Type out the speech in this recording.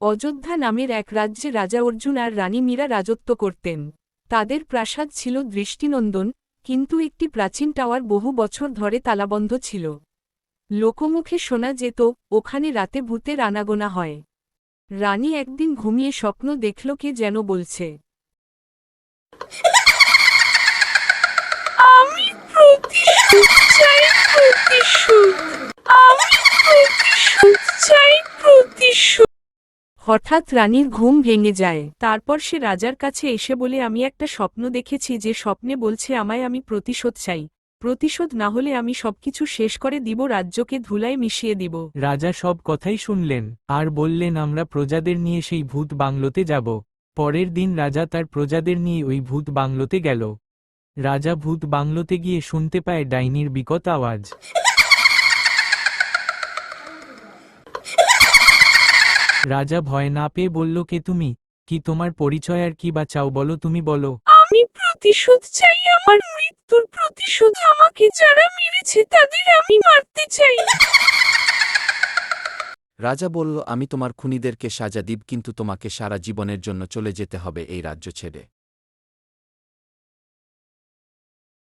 অযোধ্যা নামের এক রাজ্যে রাজা অর্জুন আর রানী মীরা রাজত্ব করতেন। তাদের প্রাসাদ ছিল দৃষ্টিনন্দন, কিন্তু একটি প্রাচীন টাওয়ার বহু বছর ধরে তালাবন্ধ ছিল। লোকমুখে শোনা যেত, ওখানে রাতে ভূতের আনাগোনা হয়। রানী একদিন ঘুমিয়ে স্বপ্ন দেখল কে যেন বলছে, আমি প্রতিশোধ চাই, প্রতিশোধ। আমি প্রতিশোধ চাই, প্রতিশোধ। হঠাৎ রানীর ঘুম ভেঙে যায়। তারপর সে রাজার কাছে এসে বলে, আমি একটা স্বপ্ন দেখেছি, যে স্বপ্নে বলছে আমায় আমি প্রতিশোধ চাই। প্রতিশোধ না হলে আমি সবকিছু শেষ করে দিব, রাজ্যকে ধুলায় মিশিয়ে দিব। রাজা সব কথাই শুনলেন, আর বললেন আমরা প্রজাদের নিয়ে সেই ভূত বাংলোতে যাব। পরের দিন রাজা তার প্রজাদের নিয়ে ওই ভূত বাংলোতে গেল। রাজা ভূত বাংলোতে গিয়ে শুনতে পায় ডাইনির বিকট আওয়াজ। রাজা ভয় না পেয়ে বলল, কে তুমি? কি তোমার পরিচয় আর কি বা চাও, বলো, তুমি বলো। আমি প্রতিশোধ চাই, আমার মৃত্যুর প্রতিশোধ। আমাকে যারা মেরেছে তাদের আমি মারতে চাই। রাজা বলল, আমি তোমার খুনিদেরকে সাজা দিব, কিন্তু তোমাকে সারা জীবনের জন্য চলে যেতে হবে এই রাজ্য ছেড়ে।